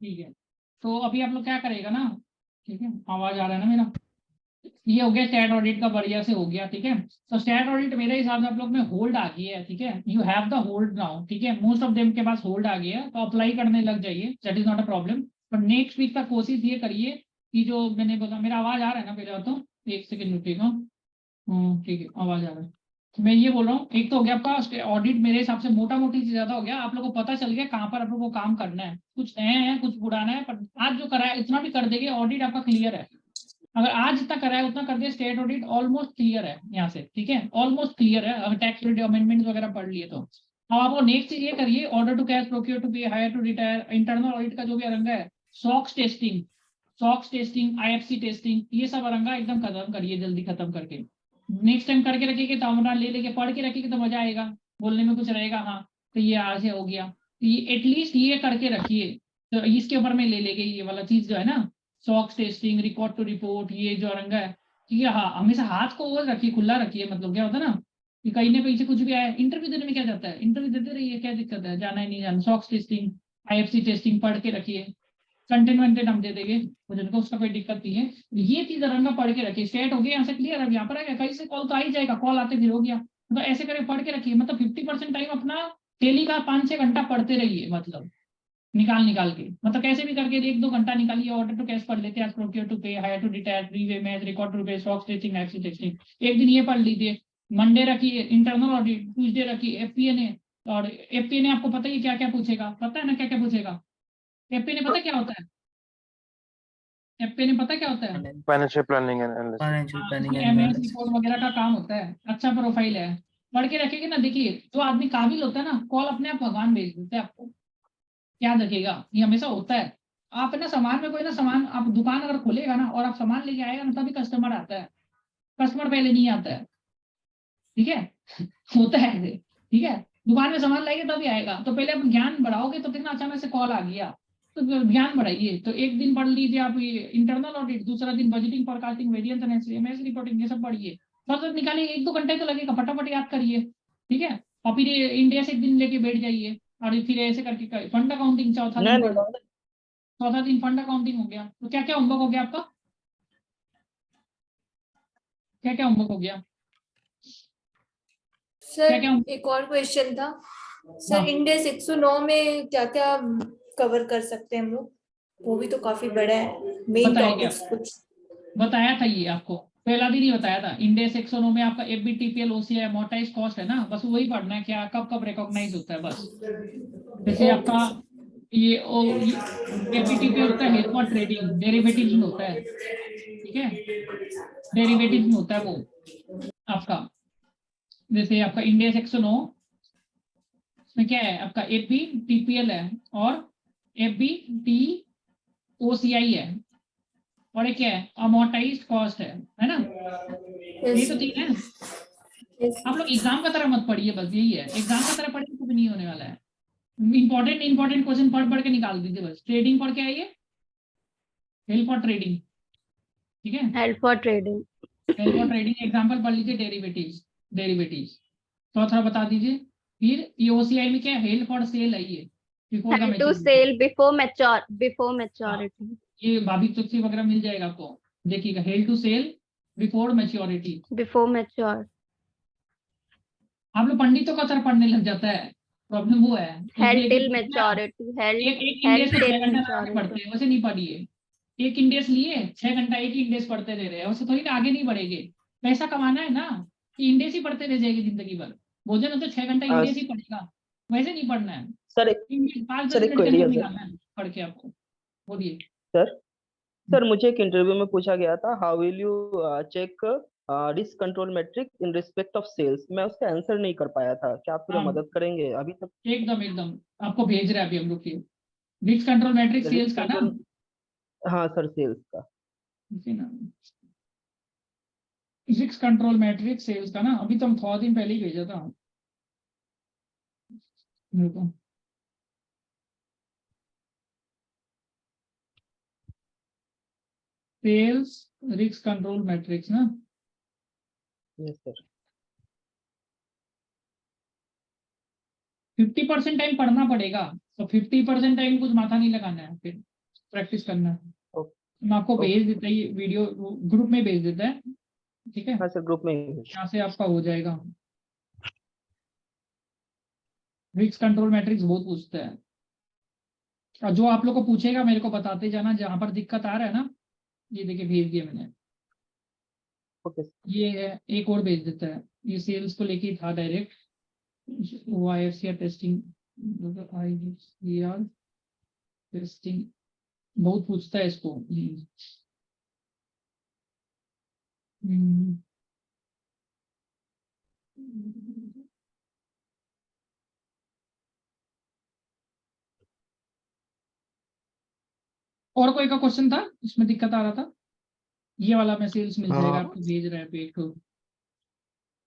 ठीक है, तो अभी आप लोग क्या करेगा ना, ठीक है, आवाज आ रहा है ना मेरा? ये हो गया स्टैट ऑडिट का, बढ़िया से हो गया। ठीक है, तो स्टैट ऑडिट मेरे हिसाब से आप लोग में होल्ड आ गई है। ठीक है, you have the hold now. ठीक है, मोस्ट ऑफ देम के पास होल्ड आ गया है, तो अप्लाई करने लग जाइए, that is not a problem. पर नेक्स्ट वीक का कोशिश ये करिए कि जो मैंने बोला, मेरा आवाज आ रहा है ना पहले तो? एक सेकंड रुकिएगा। ठीक है, आवाज आ रहा है। तो मैं ये बोल रहा हूँ, एक तो हो गया आपका ऑडिट, मेरे हिसाब से मोटा मोटी से ज्यादा हो गया। आप लोगों को पता चल गया कहाँ पर आप लोगों को काम करना है। कुछ नया है कुछ पुराना है, पर आज जो करा है इतना भी कर देंगे, ऑडिट आपका क्लियर है। अगर आज जितना करा है उतना कर दिया, स्टेट ऑडिट ऑलमोस्ट क्लियर है यहाँ से। ठीक है, ऑलमोस्ट क्लियर है, अगर टैक्स अमेंडमेंट वगैरह पढ़ लिए तो। अब आपको नेक्स्ट चीज ये करिए, order to cash, procure to pay, hire to retire, internal audit का जो भी अरंगा है, सॉक्स टेस्टिंग, आईएफसी टेस्टिंग, ये सब अरंगा एकदम खत्म करिए, जल्दी खत्म करके नेक्स्ट टाइम करके रखिए, तो हमारा ले लेके पढ़ के रखिए तो मजा आएगा, बोलने में कुछ रहेगा। हाँ, तो ये आज से हो गया, तो ये एटलीस्ट ये करके रखिए, तो इसके ऊपर में ले लेंगे ये वाला चीज जो है ना, SOX testing, record to report, ये जो अरंगा है। ठीक है, हाँ, हमेशा हाथ को वो रखिए, खुला रखिए, मतलब क्या होता है ना कि कहीं ना कहीं से कुछ भी आया, इंटरव्यू देने में क्या जाता है, इंटरव्यू देते रहिए, क्या दिक्कत है, जाना ही नहीं जाना। सॉक्स टेस्टिंग, आईएफसी टेस्टिंग पढ़ के रखिए, कंटेंट वंटेंट हम दे देंगे मुझे को, उसका कोई दिक्कत नहीं है। ये चीज रंगा पढ़ के रखिए, स्टेट हो गया यहाँ से क्लियर, अब यहाँ पर आ गया, कहीं से कॉल तो आ ही जाएगा, कॉल आते फिर हो गया, मतलब ऐसे करके पढ़ के रखिए। मतलब 50% टाइम अपना डेली का 5-6 घंटा पढ़ते रहिए, मतलब निकाल निकाल के, मतलब कैसे भी करके 1-2 घंटा निकालिए। ऑर्डर टू कैश पढ़ लेते हैं, procure to pay, hire to retire, रीवे match, record to pay, stock testing, एक्सी टेस्टिंग, एक दिन ये पढ़ लीजिए। मंडे रखिए इंटरनल ऑडिट, ट्यूजडे रखिए एफपीएनए। और एफपीएनए आपको पता ही क्या क्या पूछेगा, पता है ना क्या क्या पूछेगा? एफपीएनए पता क्या होता है? एफपीएनए पता क्या होता है? Financial planning and analysis. Financial planning उसमें एंड एमएस एनालिसिस। रिपोर्ट वगैरह का काम होता है, अच्छा प्रोफाइल है, पढ़ के रखेंगे ना। देखिए, जो आदमी काबिल होता है ना, कॉल अपने आप भगवान भेज देते हैं आपको, याद रखिएगा, ये हमेशा होता है। आप है ना सामान में कोई ना सामान, आप दुकान अगर खोलेगा ना और आप सामान लेके आएगा ना, तभी कस्टमर आता है, कस्टमर पहले नहीं आता है। ठीक है होता है ऐसे। ठीक है, दुकान में सामान लाएंगे तभी आएगा, तो पहले आप ज्ञान बढ़ाओगे, तो कितना अचानक से कॉल आ गया, तो ज्ञान बढ़ाइए। तो एक दिन पढ़ लीजिए आप ये इंटरनल ऑडिट, दूसरा दिन budgeting, forecasting, variance analysis, MS reporting, ये सब पढ़िए। मतलब निकालिए, 1-2 घंटे तो लगेगा, फटाफट याद करिए। ठीक है, और फिर इंडिया से एक दिन लेके बैठ जाइए, और फिर ऐसे करके फंड अकाउंटिंग चौथा दिन नहीं पढ़ लो, नहीं, चौथा दिन फंड अकाउंटिंग हो गया। तो क्या क्या होमवर्क हो गया आपका, क्या क्या होमवर्क हो गया, क्या सर क्या? एक और क्वेश्चन था सर, हाँ, इंडेक्स 109 में क्या क्या कवर कर सकते हैं हम लोग? वो भी तो काफी बड़ा है, मेन बताया क्या, टॉपिक्स कुछ। बताया था ये आपको, पहला दिन ही बताया था। इंडेक्स 109 में आपका एफबीटीपीएल, ओसीआई, अमोर्टाइज कॉस्ट है ना, बस वही पढ़ना है, क्या कब कब रिकॉग्नाइज होता है बस। जैसे ओके आपका ये एफबीटीपीएल होता है हेल्प और ट्रेडिंग, डेरिवेटिव्स में होता है। ठीक है, डेरिवेटिव्स में होता है वो आपका। जैसे आपका इंडेक्स 109 में क्या है, आपका एफबी टीपीएल है, और एफबी टी ओसीआई है, और एक क्या है, अमोर्टाइज्ड कॉस्ट है ना? यही यस तो तीन है। यस। आप लोग एग्जाम का तरह मत पढ़िए, बस यही है, एग्जाम का तरह पढ़िए कुछ नहीं होने वाला है। इंपॉर्टेंट क्वेश्चन पढ़ पढ़ के निकाल दीजिए बस। ट्रेडिंग पढ़ के आइए, हेल्प और ट्रेडिंग। ठीक है, हेल्प फॉर ट्रेडिंग। हेल्प और ट्रेडिंग एग्जाम्पल पढ़ लीजिए, डेरिवेटिव्स, डेरिवेटिव्स थोड़ा बता दीजिए। फिर ये ओसीआई में क्या है, हेल्प और सेल है, ये before the held to maturity. Sale before हाँ, मैच्योरिटी। ये भाभी तुलसी वगैरह मिल जाएगा आपको, देखिएगा, held to sale before maturity. Before mature. आप लोग पंडितों का तरह पढ़ने लग जाता है, प्रॉब्लम वो है। हेल्प एक टिल एक मैच्योरिटी। हेल्प एक एक इंडेक्स हेल्प में टिल 6 घंटा लगा के पढ़ते मैच्योरिटी। हैं, वैसे नहीं पढ़िए। एक इंडेक्स लिए 6 घंटा एक ही इंडेक्स पढ़ते रह रहे हैं, वैसे थोड़ी ना आगे नहीं बढ़ेंगे। पैसा कमाना है ना, कि इंडेक्स ही पढ़ते रह जाएगी जिंदगी भर। भोजन है तो 6 घंटा इंडेक्स ही पढ़ेगा, वैसे नहीं पढ़ना है। सर इंडेक्स 5-10 सर एक मिनट के क्वेरी अंदर है सर। निकालना है पढ़ के आपको। बोलिए। सर सर मुझे एक इंटरव्यू में पूछा गया था, how will you check risk control matric in respect of sales. मैं उसका आंसर नहीं कर पाया था, क्या आप पूरा हाँ, मदद करेंगे अभी तक? एकदम एकदम, आपको भेज रहे हैं अभी हम लोग की risk control matrix risk sales का ना। कंट्रोल, हाँ सर, सेल्स का। इसी ना, रिस्क कंट्रोल मैट्रिक्स सेल्स का ना, अभी तो हम थोड़ा दिन पहले ही भेजा था मेरे को। सेल्स रिस्क कंट्रोल मैट्रिक्स ना। Yes sir. 50% टाइम पढ़ना पड़ेगा, तो 50% टाइम कुछ माथा नहीं लगाना है, फिर प्रैक्टिस करना है। मैं आपको भेज देता है ये वीडियो, ग्रुप में भेज देता है, ठीक है, हाँ सर, ग्रुप में ही। यहाँ से आपका हो जाएगा। रिस्क कंट्रोल मैट्रिक्स बहुत पूछता है, और जो आप लोग को पूछेगा मेरे को बताते जाना, जहां पर दिक्कत आ रहा है ना। ये देखिए भेज दिया मैंने, ओके। ये है, एक और भेज देता है, ये सेल्स को लेके ही था डायरेक्ट। वाईएफसीआर टेस्टिंग, आईसीआर टेस्टिंग बहुत पूछता है इसको। हम्म। और कोई का क्वेश्चन था इसमें दिक्कत आ रहा था? ये वाला मैं सेल्स मिल जाएगा आपको, भेज रहा है पेज को।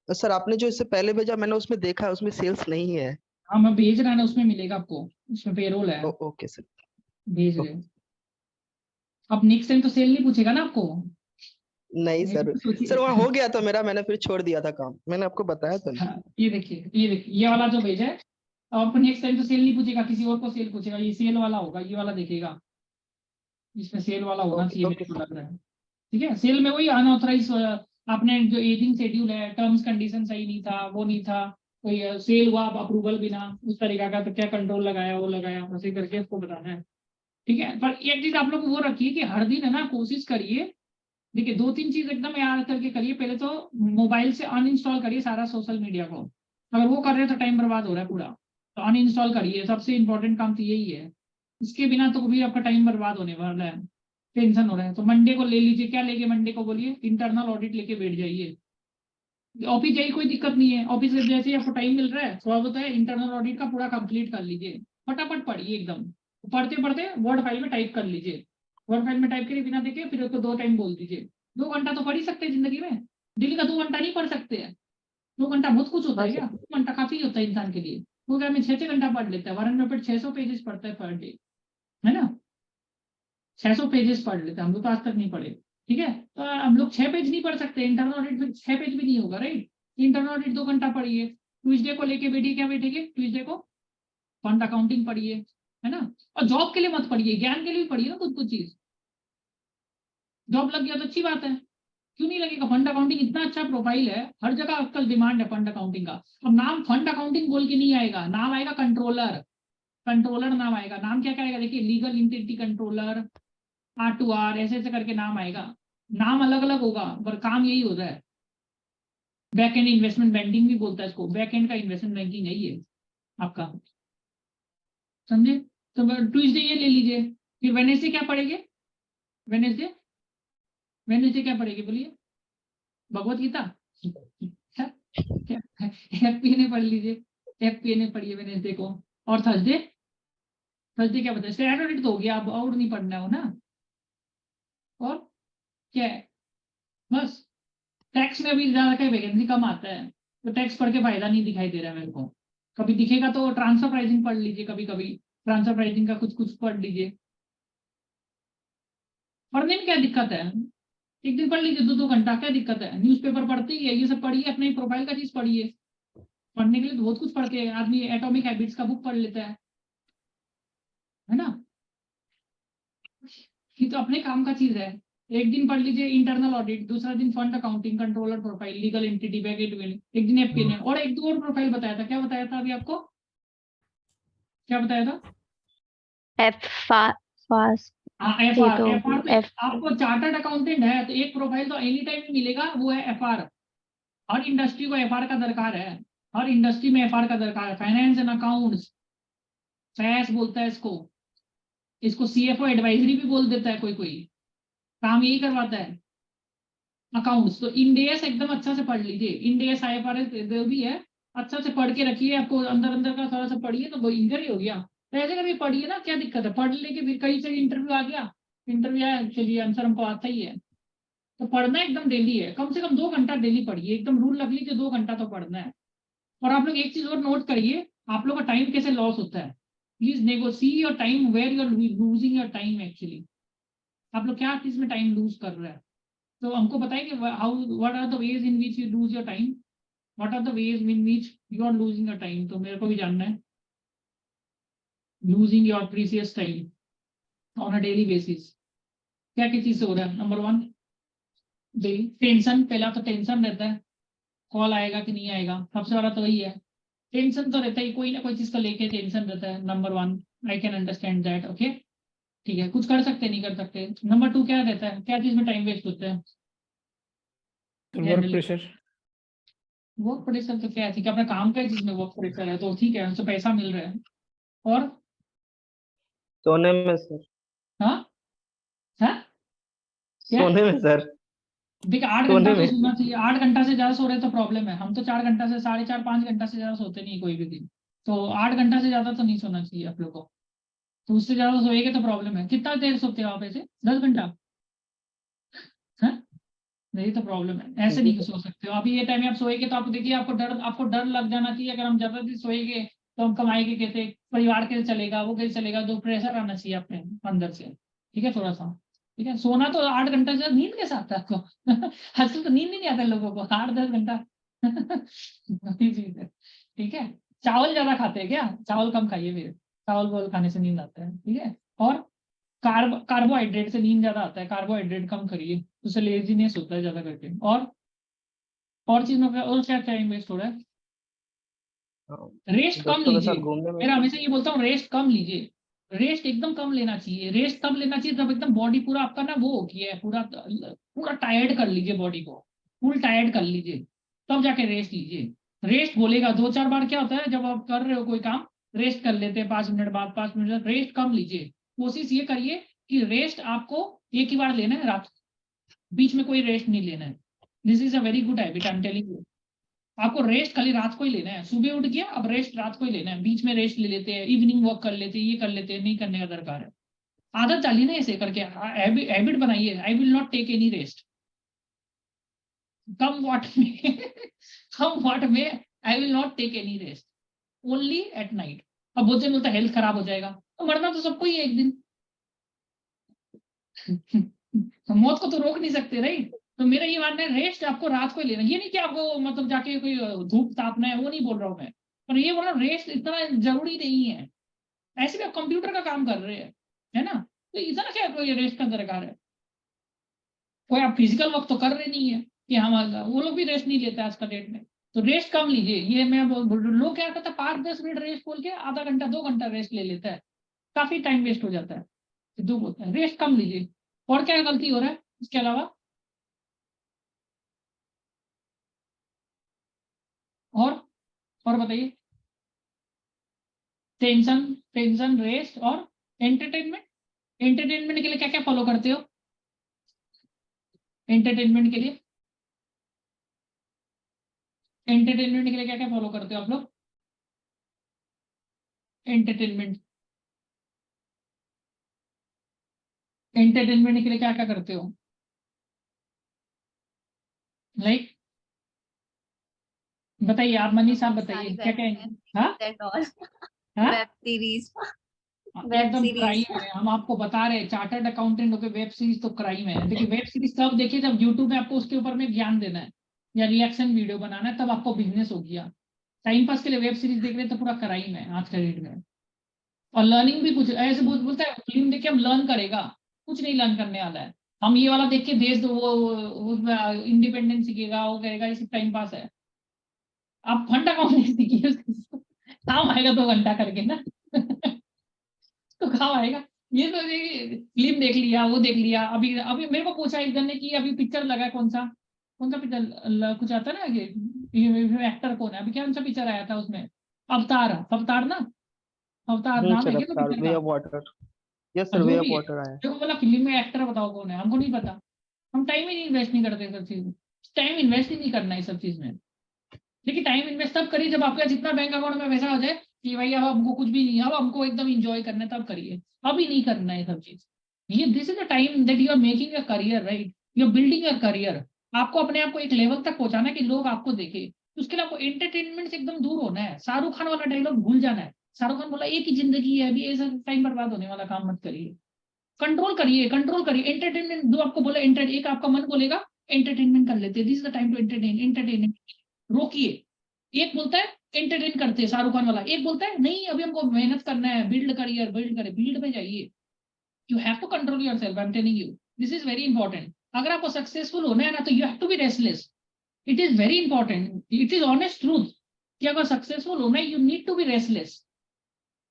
सर आपने जो इससे पहले भेजा मैंने उसमें देखा है, उसमें सेल्स नहीं है। हाँ मैं भेज रहा है ना, उसमें मिलेगा आपको, उसमें पेरोल है, ओके सर। भेज रहे हैं। अब नेक्स्ट टाइम तो सेल नहीं पूछेगा ना आपको? नहीं सर, सोचिए। सर वहाँ हो गया था मेरा, मैंने फिर छोड़ दिया था काम, मैंने आपको बताया तो नहीं। हाँ, ये देखिए, ये देखिए, ये वाला जो भेजा है। अब आपको नेक्स्ट टाइम तो सेल नहीं पूछेगा, किसी और को सेल पूछेगा, ये सेल वाला होगा, ये वाला देखेगा, इसमें सेल वाला होना ओके चाहिए ओके मेरे को लग रहा है। ठीक है, सेल में वही अनऑथराइज, आपने जो एजिंग शेड्यूल है, टर्म्स कंडीशन सही नहीं था, वो नहीं था, कोई सेल हुआ अप्रूवल बिना उस तरीका का, तो क्या कंट्रोल लगाया, वो लगाया, वैसे करके इसको बताना है। ठीक है, पर एक चीज आप लोग वो रखिए कि हर दिन है ना, कोशिश करिए। देखिए 2-3 चीज एकदम याद करके करिए। पहले तो मोबाइल से अनइंस्टॉल करिए सारा सोशल मीडिया को, अगर वो कर रहे हैं तो टाइम बर्बाद हो रहा है पूरा, तो अनइंस्टॉल करिए, सबसे इंपॉर्टेंट काम तो यही है। इसके बिना तो भी आपका टाइम बर्बाद होने वाला है, टेंशन हो रहा है। तो मंडे को ले लीजिए, क्या लेके मंडे को बोलिए, इंटरनल ऑडिट लेके बैठ जाइए। ऑफिस जाइए, कोई दिक्कत नहीं है, ऑफिस से जैसे ही आपको टाइम मिल रहा है, स्वागत है, इंटरनल ऑडिट का पूरा कंप्लीट कर लीजिए, फटाफट पढ़िए एकदम, पढ़ते पढ़ते वर्ड फाइल में टाइप कर लीजिए, वर्ड फाइल में टाइप करके बिना देखे फिर उसको 2 टाइम बोल दीजिए। 2 घंटा तो पढ़ ही सकते हैं जिंदगी में, डेली का 2 घंटा नहीं पढ़ सकते हैं। 2 घंटा बहुत कुछ होता हाँ है सर। क्या? 2 घंटा काफी होता है इंसान के लिए। वो क्या में 6-6 घंटा पढ़ लेता है, वारन बफेट 600 पेजेस पढ़ता है पर डे, है ना? 600 पेजेस पढ़ लेते हैं, हम लोग तो आज तक नहीं पढ़े। ठीक है, तो हम लोग 6 पेज नहीं पढ़ सकते, इंटरनल ऑडिट में 6 पेज भी नहीं होगा, राइट? इंटरनल ऑडिट 2 घंटा पढ़िए, ट्यूजडे को लेके बैठिए, क्या बैठेंगे ट्यूजडे को, फंड अकाउंटिंग पढ़िए, है ना? और जॉब के लिए मत पढ़िए, ज्ञान के लिए भी पढ़िए ना कुछ कुछ चीज। जॉब लग गया तो अच्छी बात है, क्यों नहीं लगेगा? फंड अकाउंटिंग इतना अच्छा प्रोफाइल है, हर जगह आजकल डिमांड है फंड अकाउंटिंग का। अब नाम फंड अकाउंटिंग बोल के नहीं आएगा, नाम आएगा कंट्रोलर, कंट्रोलर नाम आएगा। नाम क्या क्या आएगा देखिए, लीगल इंटिटी कंट्रोलर, R2R, ऐसे ऐसे करके नाम आएगा। नाम अलग अलग होगा पर काम यही होता है। बैक एंड इन्वेस्टमेंट बैंकिंग भी बोलता है इसको, बैक एंड का इन्वेस्टमेंट बैंकिंग है ये आपका, समझे? तो ट्यूजडे ये ले लीजिए, फिर वेडनेसडे क्या पढ़ेंगे? वेडनेसडे, वेडनेसडे क्या पढ़ेंगे बोलिए? भगवत गीता। FP ने पढ़ लीजिए, FP ने पढ़िए वेडनेसडे को। और थर्सडे, थर्सडे क्या बताए? स्टैंडर्ड ऑडिट तो हो गया, अब और नहीं पढ़ना हो ना। और क्या है? बस टैक्स में अभी ज्यादा क्या वैकेंसी कम आता है, तो टैक्स पढ़ के फायदा नहीं दिखाई दे रहा है मेरे को। कभी दिखेगा तो ट्रांसफर प्राइसिंग पढ़ लीजिए, कभी कभी ट्रांसफर प्राइसिंग का कुछ कुछ पढ़ लीजिए। पढ़ने में क्या दिक्कत है? एक दिन पढ़ लीजिए 2-2 घंटा, क्या दिक्कत है? न्यूज़पेपर पढ़ते ही है, ये सब पढ़िए, अपने प्रोफाइल का चीज पढ़िए। पढ़ने के लिए तो बहुत कुछ पढ़ते हैं आदमी, एटॉमिक हैबिट्स का बुक पढ़ लेता है ना? ये तो अपने काम का चीज है। एक दिन पढ़ लीजिए इंटरनल ऑडिट, दूसरा दिन fund accounting, controller profile, legal entity, baked will, एक दिन FP ने, और एक दो और प्रोफाइल बताया था। क्या बताया था अभी आपको? क्या बताया था? फास्ट हाँ, ये FR, तो FR तो एफ आपको चार्टर्ड अकाउंटेंट है तो एक प्रोफाइल तो एनी टाइम मिलेगा, वो है FR। हर इंडस्ट्री को FR का दरकार है, हर इंडस्ट्री में FR का दरकार है। फाइनेंस एंड अकाउंट्स, फैस बोलता है इसको, इसको CFO एडवाइजरी भी बोल देता है कोई कोई, काम यही करवाता है। अकाउंट्स तो इंडेस एकदम अच्छा से पढ़ लीजिए, इंडेस IFRS जो भी है अच्छा से पढ़ के रखिए, आपको अंदर अंदर का थोड़ा सा पढ़िए तो वो इंजर ही हो गया। तो ऐसे करके पढ़िए ना, क्या दिक्कत है? पढ़ लेके फिर कहीं से इंटरव्यू आ गया, इंटरव्यू आया, चलिए आंसर हमको आता ही है। तो पढ़ना एकदम डेली है, कम से कम 2 घंटा डेली पढ़िए, एकदम रूल रख लीजिए 2 घंटा तो पढ़ना है। और आप लोग एक चीज और नोट करिए, आप लोग का टाइम कैसे लॉस होता है। Please negotiate your time, where you are losing your time actually. आप लोग क्या चीज में टाइम लूज कर रहे हैं, तो हमको बताएंगे how, what are the ways in which you lose your time, what are the ways in which you are losing your time, तो मेरे को भी जानना है। losing your precious time on a daily basis. क्या क्या चीज से हो रहा है? नंबर 1 टेंशन, पहला तो टेंशन रहता है, कॉल आएगा कि नहीं आएगा, सबसे बड़ा तो वही है, टेंशन तो रहता है, कोई ना कोई चीज को लेके टेंशन रहता है। Number 1 I can understand that, okay ठीक है, कुछ कर सकते नहीं कर सकते। नंबर 2 क्या रहता है, क्या चीज में टाइम वेस्ट होता है? Work pressure. वर्क प्रेशर तो क्या है, ठीक है, अपना काम का चीज में वर्क प्रेशर है तो ठीक है, उनसे पैसा मिल रहा है। और सोने में सर। हाँ हाँ क्या? सोने में सर। देख 8 सोने घंटा तो में। सोना चाहिए, 8 घंटा से ज्यादा सो रहे तो प्रॉब्लम है। हम तो 4 घंटा से 4.5 5 घंटा से ज्यादा सोते नहीं कोई भी दिन, तो 8 घंटा से ज्यादा तो नहीं सोना चाहिए आप लोग को। तो उससे ज्यादा सोएंगे तो प्रॉब्लम है। कितना देर सोते हो आप ऐसे? 10 घंटा? हाँ नहीं तो प्रॉब्लम है, ऐसे नहीं सो सकते हो। अभी ये टाइम में आप सोएंगे तो आप देखिए, आपको डर लग जाना चाहिए। अगर हम ज्यादा देर सोएंगे तो हम कमाएंगे कैसे, परिवार कैसे चलेगा, वो कैसे चलेगा, तो प्रेशर आना चाहिए अपने अंदर से, ठीक है थोड़ा सा। ठीक है, सोना तो 8 घंटा से नींद कैसे आता है आपको? आजकल तो नींद ही नहीं आता लोगों को, 8-10 घंटा वही चीज है, ठीक है। चावल ज्यादा खाते हैं क्या? चावल कम खाइए, फिर चावल खाने से नींद आता है, ठीक है। और कार्बोहाइड्रेट से नींद ज्यादा आता है, कार्बोहाइड्रेट कम करिए, उससे लेजीनेस होता है ज्यादा करके। और चीजों का और क्या टाइम वेस्ट हो रहा है? रेस्ट कम दोस्तों के लीजिए। साथ घूमने में। मेरा हमेशा ये बोलता हूँ, रेस्ट कम लीजिए, रेस्ट एकदम कम लेना चाहिए। रेस्ट कब लेना चाहिए? जब एकदम बॉडी पूरा आपका ना वो हो गया है, पूरा पूरा टायर्ड कर लीजिए, बॉडी को फुल टायर्ड कर लीजिए, तब जाके रेस्ट लीजिए। रेस्ट बोलेगा 2-4 बार। क्या होता है जब आप कर रहे हो कोई काम, रेस्ट कर लेते हैं 5 मिनट बाद, 5 मिनट, रेस्ट कम लीजिए। कोशिश ये करिए कि रेस्ट आपको एक ही बार लेना है, रात को, बीच में कोई रेस्ट नहीं लेना है। This is a very good habit, I am telling you. आपको रेस्ट खाली रात को ही लेना है, सुबह उठ गया अब रेस्ट रात को ही लेना है, बीच में रेस्ट ले लेते हैं, इवनिंग वॉक कर लेते हैं, ये कर लेते हैं, नहीं करने का दरकार है। आदत डालिए ना ऐसे करके, हैबिट बनाइए। I will not take any rest, come what may come what may, I will not take any rest, only at night. अब बोलते हेल्थ खराब हो जाएगा, तो मरना तो सबको ही है एक दिन। मौत को तो रोक नहीं सकते, राइट। तो मेरा ये मानना है, रेस्ट आपको रात को ही लेना। ये नहीं कि आपको मतलब जाके कोई धूप तापना है, वो नहीं बोल रहा हूँ मैं, पर ये बोल रहा हूँ रेस्ट इतना जरूरी नहीं है। ऐसे भी आप कंप्यूटर का काम कर रहे हैं, है ना, तो इतना क्या कोई रेस्ट का दरकार है? कोई आप फिजिकल वर्क तो कर रहे नहीं है कि हम, वो लोग भी रेस्ट नहीं लेते आज का डेट में। तो रेस्ट कम लीजिए। ये मैं लोग क्या करता है, 5-10 मिनट रेस्ट बोल के आधा घंटा 2 घंटा रेस्ट ले लेता है, काफी टाइम वेस्ट हो जाता है, दुख होता है। रेस्ट कम लीजिए। और क्या गलती हो रहा है इसके अलावा? और बताइए। टेंशन, रेस्ट और एंटरटेनमेंट। एंटरटेनमेंट के लिए क्या क्या फॉलो करते हो? एंटरटेनमेंट के लिए क्या क्या फॉलो करते हो आप लोग? एंटरटेनमेंट के लिए क्या क्या करते हो? लाइक बताइए आप, मनीष आप बताइए क्या क्या? हाँ वेब सीरीज। एकदम क्राइम है। हम आपको बता रहे हैं, चार्टर्ड अकाउंटेंट होकर वेब सीरीज तो क्राइम है। देखिए वेब सीरीज तब देखिए जब यूट्यूब में आपको उसके ऊपर में ज्ञान देना है या रिएक्शन वीडियो बनाना है, तब आपको बिजनेस हो गया। टाइम पास के लिए वेब सीरीज देख रहे हैं तो पूरा क्राइम है आज के डेट में। और लर्निंग भी कुछ ऐसे बोलता है, फिल्म देख के हम लर्न करेगा, कुछ नहीं लर्न करने वाला है। हम ये वाला देख के देश दो, वो इंडिपेंडेंस सीखेगा, वो कहेगा ये सब टाइम पास है। आप फंड अकाउंट सीखिए, काम आएगा 2 घंटा करके ना तो काम आएगा। ये तो फिल्म देख लिया, वो देख लिया। अभी अभी मेरे को पूछा एक जन ने कि अभी पिक्चर लगा कौन सा पिक्चर कुछ आता ना कि एक्टर कौन है, अभी कौन सा पिक्चर आया था उसमें? अवतार ना, अवतार नाम है क्या पिक्चर वे का? Of water. यस सर, जो वे ऑफ भी है, वाटर आया। देखो बोला फिल्म में एक्टर बताओ कौन है, हमको नहीं पता। हम टाइम ही नहीं इन्वेस्ट नहीं करते सब चीज में, टाइम इन्वेस्ट ही नहीं करना है सब चीज में। देखिए टाइम इन्वेस्ट तब करिए जब आपका जितना बैंक अकाउंट में पैसा हो जाए कि भाई अब हमको कुछ भी नहीं, अब हमको एकदम इंजॉय करना है, तब करिए। अभी नहीं करना है सब चीज। ये this is the time that you are making a career, right, you are building a career. आपको अपने आप को एक लेवल तक पहुंचाना है कि लोग आपको देखे। उसके लिए आपको एंटरटेनमेंट से एकदम दूर होना है। शाहरुख खान वाला डायलॉग भूल जाना है। शाहरुख खान बोला एक ही जिंदगी है, अभी ऐसा टाइम बर्बाद होने वाला काम मत करिए। कंट्रोल करिए एंटरटेनमेंट। जो आपको बोला एक आपका मन बोलेगा एंटरटेनमेंट कर लेते, this is the time to entertain. रोकिए, एक बोलता है एंटरटेन करते हैं शाहरुख खान वाला, एक बोलता है नहीं अभी हमको मेहनत करना है, बिल्ड करियर, बिल्ड करे, बिल्ड में जाइए। You have to control yourself, I am telling you, this is very important. अगर आपको सक्सेसफुल होना है ना तो you have to be restless. It is very important, it is honest truth कि अगर सक्सेसफुल होना है you need to be restless,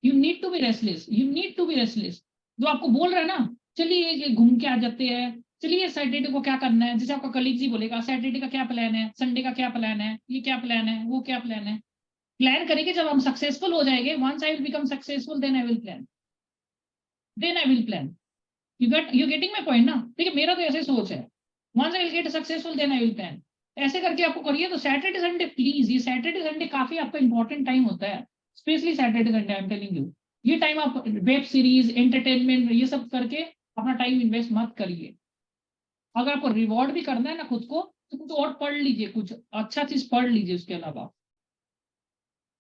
you need to be restless, you need to be restless. जो आपको बोल रहा है ना चलिए ये घूम के आ जाते हैं, चलिए सैटरडे को क्या करना है, जैसे आपका कलीग जी बोलेगा सैटरडे का क्या प्लान है, संडे का क्या प्लान है, ये क्या प्लान है, वो क्या प्लान है, प्लान करेंगे। जब हम सक्सेसफुल हो जाएंगे, once I will become successful then I will plan, then I will plan. You getting my point ना? ठीक है, मेरा तो ऐसे सोच है, once I will get successful then I will plan. ऐसे करके आपको करिए। तो सैटरडे संडे प्लीज, ये सैटरडे संडे काफी आपका इंपॉर्टेंट टाइम होता है, specially Saturday Sunday, I am telling you. ये टाइम आप वेब सीरीज, एंटरटेनमेंट, ये सब करके अपना टाइम इन्वेस्ट मत करिए। अगर आपको रिवॉर्ड भी करना है ना खुद को, तो कुछ और पढ़ लीजिए, कुछ अच्छा चीज पढ़ लीजिए। उसके अलावा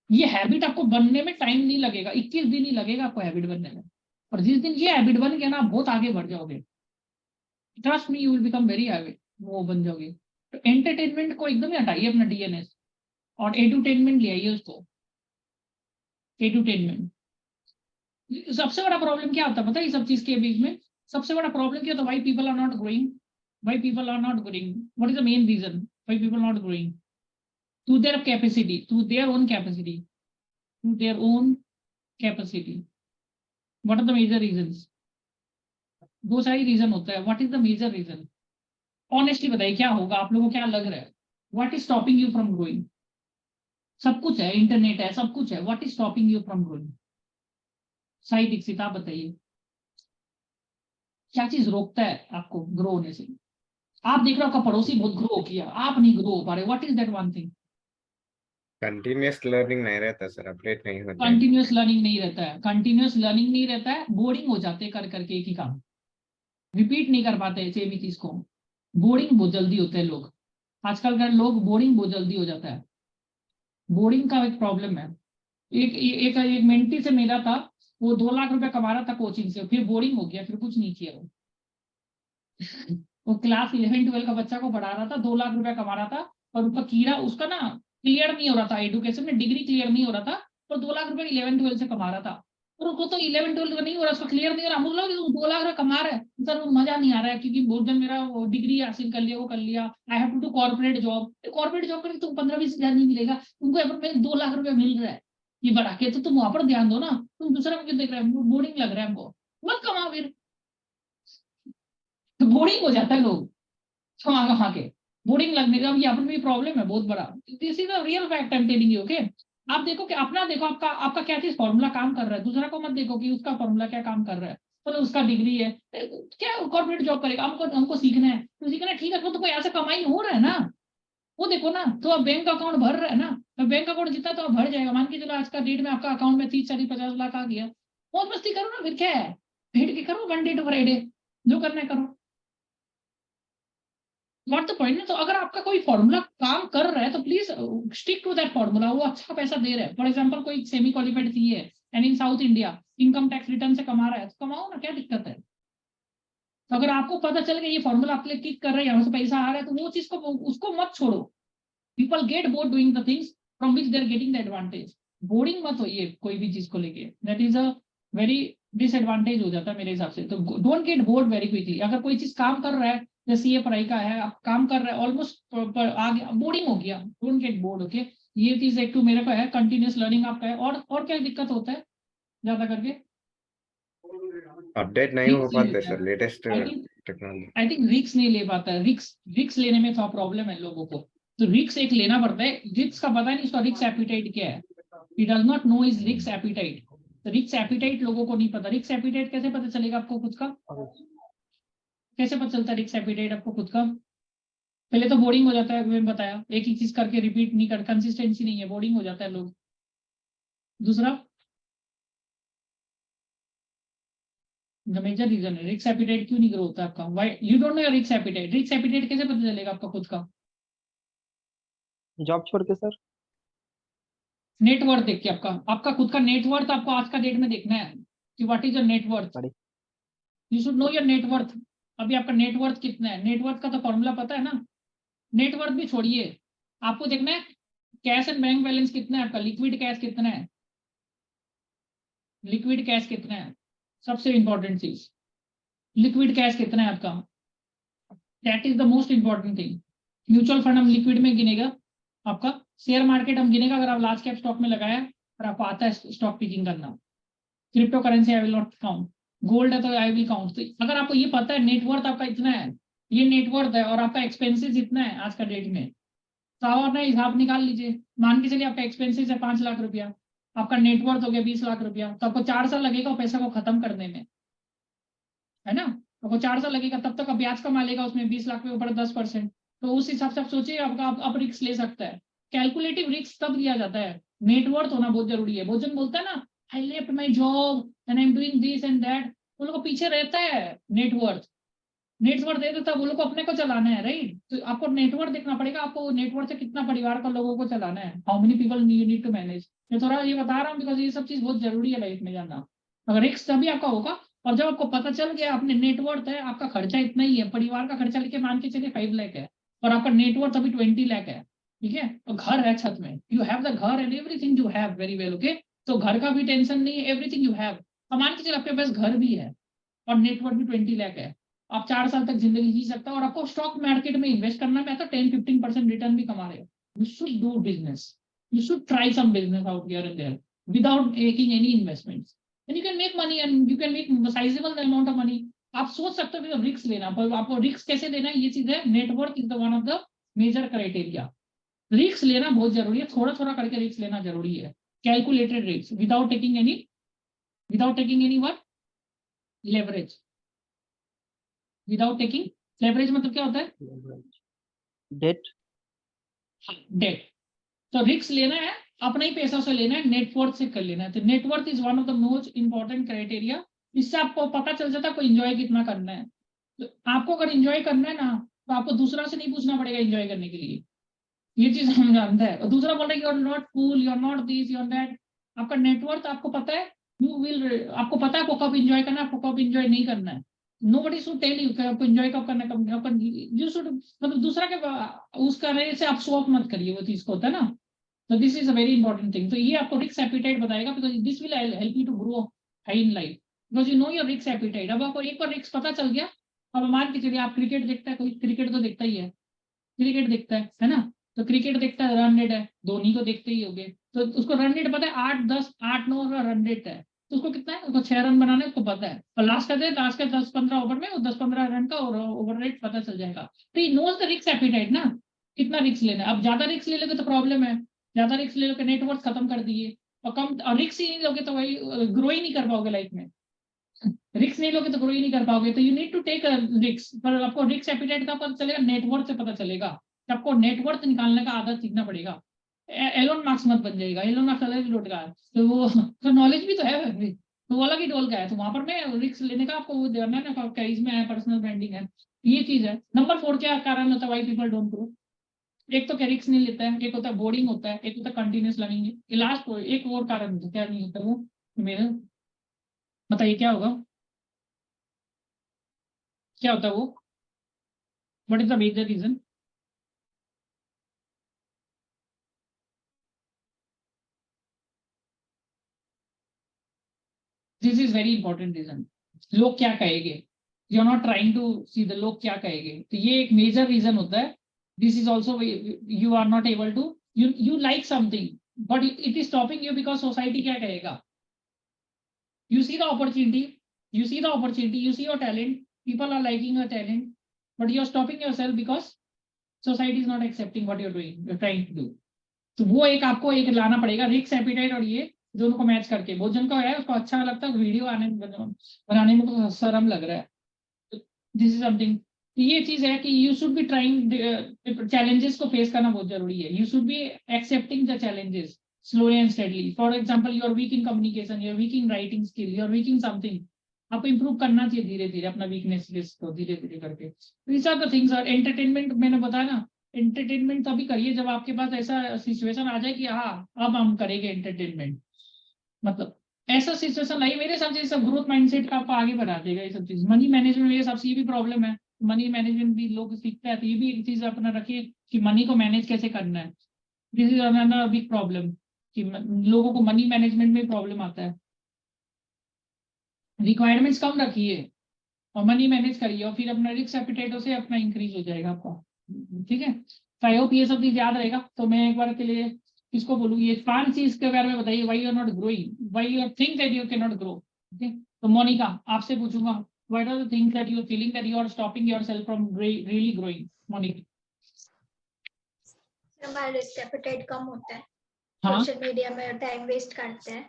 ये हैबिट आपको बनने में टाइम नहीं लगेगा, 21 दिन ही लगेगा आपको हैबिट बनने में। और जिस दिन ये हैबिट बन गया ना, आप बहुत आगे बढ़ जाओगे, trust me, you will become very habit, वो बन जाओगे। तो एंटरटेनमेंट को एकदम ही हटाइए अपना डीएनए और एडुटेनमेंट ले आइए उसको, एडुटेनमेंट। सबसे बड़ा प्रॉब्लम क्या होता है पता है? ये सब चीज के बीच में सबसे बड़ा प्रॉब्लम क्या होता है? Why people are not growing, why people are not growing, what is the main reason why people not growing? To their capacity, to their own capacity, to their own capacity. What are the major reasons? दो सारी reason होता है। What is the major reason? Honestly बताइए क्या होगा, आप लोगों को क्या लग रहा है? What is stopping you from growing? सब कुछ है, इंटरनेट है, सब कुछ है, what is stopping you from growing? Sai Dixit आप बताइए, क्या चीज रोकता है आपको ग्रो होने से? आप देख रहे हो आपका पड़ोसी बहुत ग्रो किया, आप नहीं ग्रो हो पा रहे, what is that one thing? Continuous learning नहीं रहता सर, अपडेट नहीं होता है। कंटिन्यूअस लर्निंग नहीं रहता है, कंटिन्यूअस लर्निंग नहीं रहता है, बोरिंग हो जाते हैं कर करके एक ही काम, रिपीट नहीं कर पाते सेम ही चीज को, बोरिंग बहुत जल्दी होते हैं लोग। आजकल का लोग बोरिंग बहुत जल्दी हो जाता है, बोरिंग का एक प्रॉब्लम है। एक मेंटी से मिला था, वो 2 लाख रुपए कमा रहा था कोचिंग से, फिर बोरिंग हो गया, फिर कुछ नहीं किया वो। वो क्लास 11-12 का बच्चा को पढ़ा रहा था, 2 लाख रुपए कमा रहा था, और उसका कीड़ा उसका ना क्लियर नहीं हो रहा था, एजुकेशन में डिग्री क्लियर नहीं हो रहा था, और 2 लाख रुपए 11-12 से कमा रहा था। और उसको तो 11-12 का नहीं हो रहा, उसका क्लियर नहीं हो रहा। मतलब 2 लाख रुपए कमा रहा है सर, वो मजा नहीं आ रहा है, क्योंकि बहुत जन मेरा डिग्री हासिल कर लिया, वो कर लिया, I have to do corporate job. Corporate job करके तुम 15-20 हजार नहीं मिलेगा तुमको, यहाँ पर 2 लाख रुपए मिल रहा है, ये बढ़ा के तो तुम वहां पर ध्यान दो ना, तुम दूसरा क्यों देख रहे हो? बोरिंग लग रहा है हमको, मत कमाओ फिर। बोरिंग हो जाता है लोग कमा कमा के, बोरिंग लगने का यहाँ पर भी प्रॉब्लम है बहुत बड़ा। This is a real fact, I am telling you, okay? आप देखो कि अपना देखो, आपका क्या चीज फॉर्मूला काम कर रहा है, दूसरा को मत देखो कि उसका फॉर्मूला क्या काम कर रहा है। तो उसका डिग्री है, क्या कॉर्पोरेट जॉब करेगा, हमको सीखना है, तो सीखना है, ठीक है, तो कोई ऐसा कमाई हो रहा है ना, वो देखो ना। तो आप बैंक अकाउंट भर रहे हैं ना, तो बैंक अकाउंट जितना तो आप भर जाएगा, मान के चलो आज का डेट में आपका अकाउंट में 30-40-50 लाख आ गया, मौज मस्ती करो ना, फिर क्या है, भेड़ के करो, वन डे टू फ्राइडे, जो करना है करो, नॉट द पॉइंट। तो अगर आपका कोई फॉर्मूला काम कर रहा है तो please stick to that formula, वो अच्छा पैसा दे रहा है। फॉर एग्जांपल कोई सेमी क्वालिफाइड सीए है and in South India income tax return से कमा रहा है, तो कमाओ ना, क्या दिक्कत है? तो अगर आपको पता चल गया ये फॉर्मूला आपके लिए किक कर रहा है, यहाँ से पैसा आ रहा है, तो वो चीज को उसको मत छोड़ो। People get bored doing the things from which they are getting the advantage. Boring मत होइए कोई भी चीज को लेके, that is a very disadvantage हो जाता है मेरे हिसाब से। तो don't get bored very quickly. अगर कोई चीज काम कर रहा है, जैसे ये पढ़ाई का है, आप काम कर रहे हैं, ऑलमोस्ट आगे बोरिंग हो गया, डोंट गेट बोर्ड, ओके? ये चीज एक तो मेरे को है, कंटिन्यूस लर्निंग आपका है। और क्या दिक्कत होता है ज्यादा करके? अपडेट नहीं हो पाते sir, latest I think technology. रिक्स नहीं ले पाता है, रिक्स लेने में थोड़ा प्रॉब्लम है लोगों को। तो रिक्स एक लेना पड़ता है, रिक्स का पता नहीं उसका रिक्स एपिटाइट क्या है, he does not know is रिक्स एपिटाइट। तो रिक्स एपिटाइट लोगों को नहीं पता। रिक्स एपिटाइट कैसे पता चलेगा आपको खुद का? कैसे पता चलता है रिक्स एपिटाइट आपको खुद का? पहले तो बोरिंग हो जाता है, मैंने बताया, एक ही चीज करके रिपीट नहीं कर, कंसिस्टेंसी नहीं है, बोरिंग हो जाता है लोग। दूसरा द मेजर रीजन है रिक्स एपिटाइट क्यों नहीं ग्रो होता आपका, why you don't know your रिक्स एपिटाइट? रिक्स एपिटाइट कैसे पता चलेगा आपका खुद का? जॉब छोड़ के सर। नेटवर्थ देख के, आपका खुद का नेटवर्थ आपको आज का डेट में देखना है कि व्हाट इज योर नेटवर्थ। बड़ी you should know your net worth. अभी आपका नेटवर्थ कितना है? नेटवर्थ का तो फॉर्मूला पता है ना। नेटवर्थ भी छोड़िए, आपको देखना है कैश एंड बैंक बैलेंस कितना है आपका, लिक्विड कैश कितना है, लिक्विड कैश कितना है, सबसे इंपॉर्टेंट चीज, लिक्विड कैश कितना है आपका, that is the most important thing. Mutual fund हम लिक्विड में गिनेगा आपका, शेयर मार्केट हम गिनेगा अगर आप लार्ज कैप स्टॉक में लगाया और आपको आता है स्टॉक पिकिंग करना। Crypto currency I will not count, gold है तो आई विल काउंट। तो अगर आपको ये पता है नेटवर्थ आपका इतना है, ये नेटवर्थ है और आपका एक्सपेंसेस इतना है आज का डेट में, तो आप अपना हिसाब निकाल लीजिए। मान के चलिए आपका एक्सपेंसेस है 5 लाख रुपया, आपका नेटवर्थ हो गया 20 लाख रुपया, तो आपको 4 साल लगेगा पैसा को खत्म करने में, है ना। आपको 4 साल लगेगा, तब तक ब्याज कमा लेगा उसमें 20 लाख के ऊपर 10%। तो उस हिसाब से आप सोचिए आपका आप रिस्क ले सकता है। कैलकुलेटिव रिस्क तब लिया जाता है, नेटवर्थ होना बहुत जरूरी है। भोजन बोलता है ना, I left my job and I am doing this and that, उन लोगों को पीछे रहता है नेटवर्थ। नेटवर्थ दे देता है, वो लोग को अपने को चलाना है, राइट। तो आपको नेटवर्थ देखना पड़ेगा, आपको नेटवर्थ से कितना परिवार का लोगों को चलाना है, how many people you need to manage. मैं थोड़ा ये बता रहा हूँ बिकॉज ये सब चीज बहुत जरूरी है लाइफ में जानना। अगर रिस्क तभी आपका होगा, और जब आपको पता चल गया अपने नेटवर्थ है, आपका खर्चा इतना ही है, परिवार का खर्चा लेके मान के चलिए 5 लाख है और आपका नेटवर्थ अभी 20 लाख है, ठीक है, और घर है छत में, यू हैव द घर and everything you have very well, okay. तो घर का भी टेंशन नहीं है, एवरीथिंग यू हैव। मान के चलिए आपके पास घर भी है और नेटवर्थ भी 20 लाख है, आप 4 साल तक जिंदगी जी सकता है और आपको स्टॉक मार्केट में इन्वेस्ट करना है तो 10-15% रिटर्न भी कमा रहे हो। You should do business, you should try some business out here and there without making any investments, and you can make money and you can make sizeable amount of money. आप सोच सकते हो कि risk लेना, पर आपको risk कैसे लेना है, ये चीज है। Network is the one of the major criteria. Risk लेना बहुत जरूरी है, थोड़ा थोड़ा करके रिस्क लेना जरूरी है, calculated risk without taking any what leverage. Without taking leverage मतलब क्या होता है, डेट। डेट। तो रिस्क लेना है, अपना ही पैसा से लेना है, नेटवर्थ से कर लेना है। तो net worth is one of the most important criteria. इससे आपको पता चल जाता है को एंजॉय कितना करना है। तो आपको अगर एंजॉय करना है ना, तो आपको दूसरा से नहीं पूछना पड़ेगा एंजॉय करने के लिए, ये चीज हम जानते हैं। और दूसरा बोल रहा है you are not cool, you are not this, you are that. आपका नेटवर्थ आपको पता है, आपको पता है आपको कब एंजॉय करना है, आपको कब एंजॉय नहीं करना है। नोबडी शुड टेल यू आपको एंजॉय कब करना है, कब यू शुड, मतलब दूसरा के उसका रहे से आप शो ऑफ मत करिए, वो चीज को होता है ना। तो this is a very important thing. तो ये आपको रिस्क एपिटाइट बताएगा, because this will help you to grow high in life, because you know your risk appetite. अब आपको एक बार रिस्क पता चल गया, अब मान के चलिए आप क्रिकेट देखता है, कोई क्रिकेट तो देखता ही है, क्रिकेट देखता है ना। तो क्रिकेट देखता है, रन रेट है, धोनी को देखते ही होगे, तो उसको रन रेट पता है 8-10 8-9 का रन रेट है, तो उसको कितना है, उसको 6 रन बनाना है, उसको पता है। और लास्ट के 10-15 ओवर में वो 10-15 रन का ओवर रेट पता चल जाएगा। तो ये नोज द रिस्क एपिटाइट ना, कितना रिस्क लेना है। अब ज्यादा रिस्क ले लोगे तो प्रॉब्लम है, ज्यादा रिस्क ले लोगे नेटवर्क खत्म कर दिए, और कम रिस्क ही नहीं लोगे तो वही ग्रो ही नहीं कर पाओगे लाइफ में। रिस्क नहीं लोगे तो ग्रो ही नहीं कर पाओगे। तो you need to take risk, पर आपको रिस्क एपिटाइट का पता चलेगा, नेटवर्क से पता चलेगा। आपको नेटवर्थ निकालने का आदत सीखना पड़ेगा। एलोन मार्क्स मत बन जाएगा, एलोन मार्क्स अलग ही का है, तो वो तो नॉलेज भी तो है, तो वो अलग ही डोल का है। तो वहां पर मैं रिस्क लेने का आपको वो देना है ना, कैरिज्मा है, पर्सनल ब्रांडिंग है, ये चीज है। नंबर 4 क्या कारण होता है व्हाई पीपल डोंट ग्रो। एक तो रिस्क नहीं लेता है, एक होता है बोरिंग होता है, एक होता है कंटिन्यूस लर्निंग। ये लास्ट एक और कारण होता है, क्या नहीं होता वो मेरे, बताइए क्या होगा, क्या होता है वो, what is the major reason. This is very important reason. लोग क्या कहेंगे, you are not trying to see the लोग क्या कहेंगे, तो ये एक मेजर रीजन होता है। This is also you are not able to, you like something but it is stopping you because society क्या कहेगा। You see the opportunity, you see the opportunity, you see your talent, people are liking your talent, but you're stopping yourself because society is not accepting what you're doing, you're trying to do. तो वो एक आपको एक लाना पड़ेगा, risk appetite और ये दोनों को मैच करके। भोजन का है उसको अच्छा लगता है, वीडियो बनाने में तो शर्म लग रहा है, दिस इज समथिंग। ये चीज है कि you should be trying, challenges को फेस करना बहुत जरूरी है। You should be accepting the challenges slowly and steadily. For example, you are weak in communication, you are weak in writing skill, you are weak in something. आपको improve करना चाहिए धीरे धीरे अपना weakness को धीरे धीरे करके। These are the things. और entertainment मैंने बताया ना, entertainment तभी करिए जब आपके पास ऐसा situation आ जाए कि हाँ अब हम करेंगे entertainment। मतलब ऐसा सिचुएशन नहीं, मेरे हिसाब से सब ग्रोथ माइंडसेट का आपको आगे बढ़ा देगा ये सब चीज। मनी मैनेजमेंट मेरे हिसाब से ये भी प्रॉब्लम है, मनी मैनेजमेंट भी लोग सीखते हैं, तो ये भी एक चीज अपना रखिए कि मनी को मैनेज कैसे करना है। This is another big problem कि लोगों को मनी मैनेजमेंट में प्रॉब्लम आता है। रिक्वायरमेंट्स कम रखिए और मनी मैनेज करिए और फिर अपना रिस्क एपिटाइट से अपना इंक्रीज हो जाएगा आपका, ठीक है। आई होप ये सब चीज याद रहेगा। तो मैं एक बार के लिए किसको बोलूँ, ये 5 चीज के बारे में बताइए, why you are not growing, why you think that you can not grow. Okay, तो मोनिका आपसे पूछूंगा, what are the things that you are feeling that you are stopping yourself from really growing. Monika. हमारा रिस्क एपेटाइट कम होता है, हाँ social media में time waste करते हैं,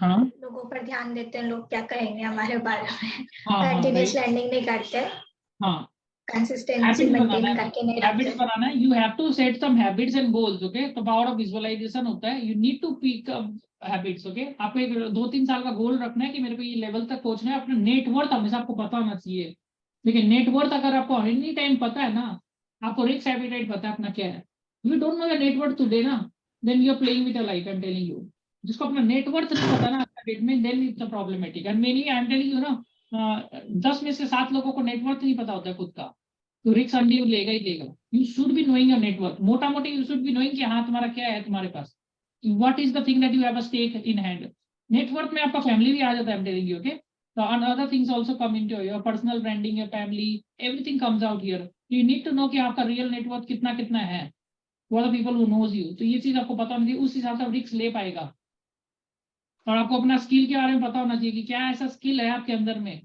हाँ लोगों पर ध्यान देते हैं, लोग क्या कहेंगे हमारे बारे में, हाँ हाँ कंटिन्यूस right, लर्निंग नहीं करते, हाँ कंसिस्टेंसी हैबिट्स मेंटेन बनाना है, करके नहीं हैबिट्स रखते। बनाना है। You have to set some habits and goals. Okay, तो पावर ऑफ विजुअलाइजेशन होता है, you need to pick up habits. Okay, आपको एक 2-3 साल का गोल रखना है कि मेरे को ये लेवल तक पहुंचना है। अपना नेटवर्थ हमेशा आपको पता होना चाहिए। देखिए नेटवर्थ अगर आपको एनी टाइम पता है ना, आपको रिस्क एपिटाइट पता है अपना क्या है, you don't know your net worth today ना, then you are playing with a life. I am telling you, जिसको अपना नेटवर्थ नहीं पता ना डेट में, then it's a problematic. And mainly I am telling you ना, 10 में से 7 लोगों को नेटवर्थ नहीं पता होता है खुद का, तो रिस्क अनड्यू लेगा ही लेगा। You should be knowing your network, मोटा मोटी यू शुड बी नोइंग कि हाँ तुम्हारा क्या है तुम्हारे पास, what is the thing that you have a stake in hand. Network में आपका फैमिली भी आ जाता है, I am telling you. Okay, so and other things also come into your personal branding, your family, everything comes out here. You need to know कि आपका real network कितना कितना है, what are the people who knows you। तो ये चीज आपको पता होनी चाहिए, उस हिसाब से आप रिस्क ले पाएगा। और आपको अपना स्किल के बारे में पता होना चाहिए कि क्या ऐसा स्किल है आपके अंदर में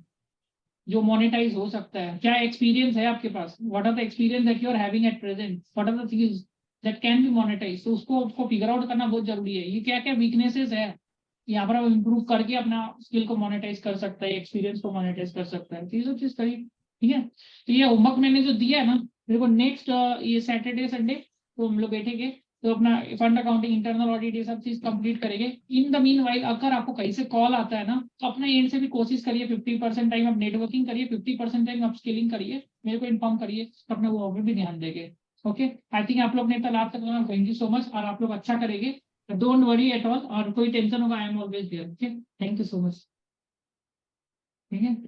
जो मोनेटाइज हो सकता है, क्या एक्सपीरियंस है आपके पास, what are the experience that you are having at present, what are the things that can be monetize. तो उसको फिगर आउट करना बहुत जरूरी है। ये क्या क्या वीकनेसेस है, यहाँ पर आप इम्प्रूव करके अपना स्किल को मोनेटाइज कर सकता है, एक्सपीरियंस को मोनेटाइज कर सकता है। ये सब चीज करिए, ठीक है। तो ये होमवर्क मैंने जो दिया है ना, मेरे को नेक्स्ट ये सैटरडे संडे तो हम लोग बैठेंगे, तो अपना फंड अकाउंटिंग, इंटरनल ऑडिट, ये सब चीज कंप्लीट करेंगे। इन द मीन वाइल अगर आपको कहीं से कॉल आता है ना, तो अपने एंड से भी कोशिश करिए 50% टाइम आप नेटवर्किंग करिए, 50% टाइम आप स्किलिंग करिए, मेरे को इन्फॉर्म करिए, तो अपने वो भी ध्यान देंगे। ओके, आई थिंक आप लोग ने तलाब तक, थैंक यू सो मच, और आप लोग अच्छा करेंगे, डोंट वरी एट ऑल। और कोई टेंशन होगा, I am always here. Okay, thank you so much, ठीक है।